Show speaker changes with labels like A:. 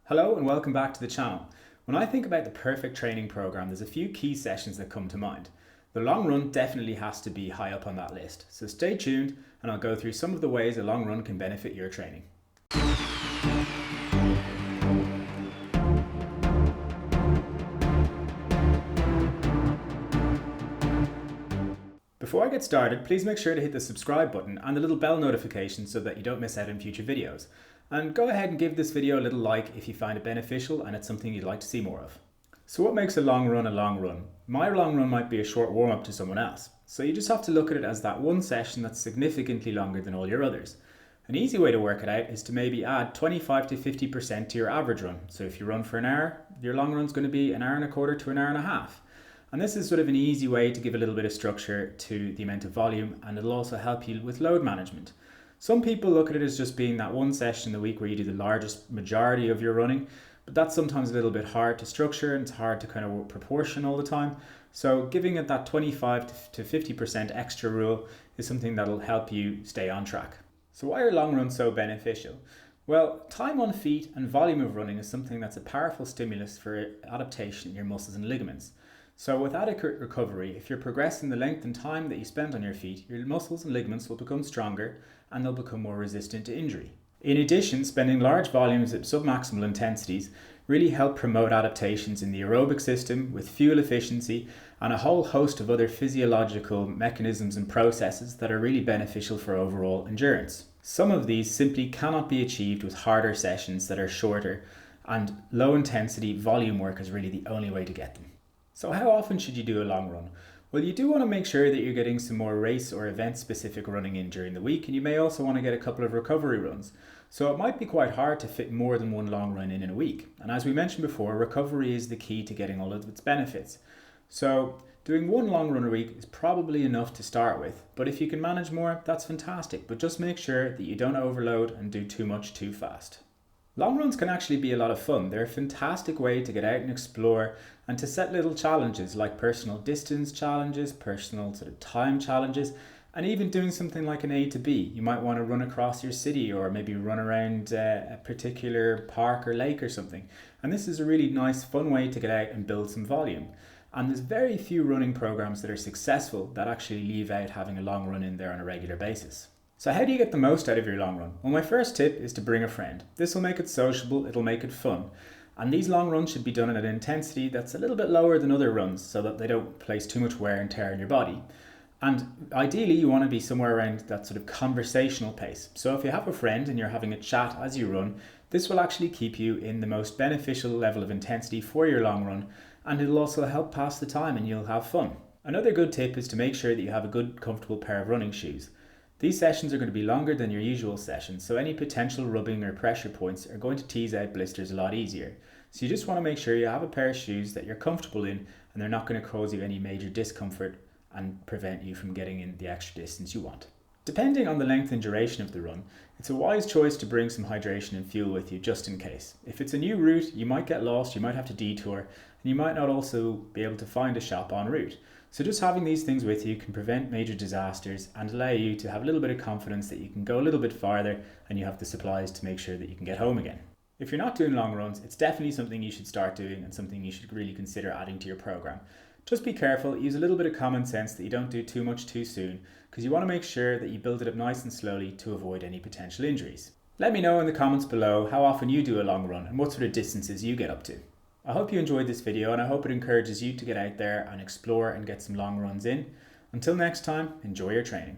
A: Hello and welcome back to the channel. When I think about the perfect training program, there's a few key sessions that come to mind. The long run definitely has to be high up on that list, so stay tuned and I'll go through some of the ways a long run can benefit your training. Before I get started, please make sure to hit the subscribe button and the little bell notification so that you don't miss out on future videos. And go ahead and give this video a little like if you find it beneficial and it's something you'd like to see more of. So what makes a long run a long run? My long run might be a short warm up to someone else. So you just have to look at it as that one session that's significantly longer than all your others. An easy way to work it out is to maybe add 25 to 50% to your average run. So if you run for an hour, your long run's going to be an hour and a quarter to an hour and a half. And this is sort of an easy way to give a little bit of structure to the amount of volume, and it'll also help you with load management. Some people look at it as just being that one session in the week where you do the largest majority of your running, but that's sometimes a little bit hard to structure and it's hard to kind of proportion all the time. So giving it that 25 to 50% extra rule is something that'll help you stay on track. So why are long runs so beneficial? Well, time on feet and volume of running is something that's a powerful stimulus for adaptation in your muscles and ligaments. So with adequate recovery, if you're progressing the length and time that you spend on your feet, your muscles and ligaments will become stronger and they'll become more resistant to injury. In addition, spending large volumes at submaximal intensities really help promote adaptations in the aerobic system with fuel efficiency and a whole host of other physiological mechanisms and processes that are really beneficial for overall endurance. Some of these simply cannot be achieved with harder sessions that are shorter, and low intensity volume work is really the only way to get them. So how often should you do a long run? Well, you do want to make sure that you're getting some more race or event specific running in during the week, and you may also want to get a couple of recovery runs. So it might be quite hard to fit more than one long run in a week. And as we mentioned before, recovery is the key to getting all of its benefits. So doing one long run a week is probably enough to start with, but if you can manage more, that's fantastic. But just make sure that you don't overload and do too much too fast. Long runs can actually be a lot of fun. They're a fantastic way to get out and explore and to set little challenges like personal distance challenges, personal sort of time challenges, and even doing something like an A to B. You might want to run across your city or maybe run around a particular park or lake or something. And this is a really nice, fun way to get out and build some volume. And there's very few running programs that are successful that actually leave out having a long run in there on a regular basis. So how do you get the most out of your long run? Well, my first tip is to bring a friend. This will make it sociable, it'll make it fun. And these long runs should be done at an intensity that's a little bit lower than other runs so that they don't place too much wear and tear on your body. And ideally you want to be somewhere around that sort of conversational pace. So if you have a friend and you're having a chat as you run, this will actually keep you in the most beneficial level of intensity for your long run, and it'll also help pass the time and you'll have fun. Another good tip is to make sure that you have a good, comfortable pair of running shoes. These sessions are going to be longer than your usual sessions, so any potential rubbing or pressure points are going to tease out blisters a lot easier. So you just want to make sure you have a pair of shoes that you're comfortable in and they're not going to cause you any major discomfort and prevent you from getting in the extra distance you want. Depending on the length and duration of the run, it's a wise choice to bring some hydration and fuel with you just in case. If it's a new route, you might get lost, you might have to detour, and you might not also be able to find a shop en route. So just having these things with you can prevent major disasters and allow you to have a little bit of confidence that you can go a little bit farther and you have the supplies to make sure that you can get home again. If you're not doing long runs, it's definitely something you should start doing and something you should really consider adding to your program. Just be careful, use a little bit of common sense that you don't do too much too soon, because you want to make sure that you build it up nice and slowly to avoid any potential injuries. Let me know in the comments below how often you do a long run and what sort of distances you get up to. I hope you enjoyed this video and I hope it encourages you to get out there and explore and get some long runs in. Until next time, enjoy your training.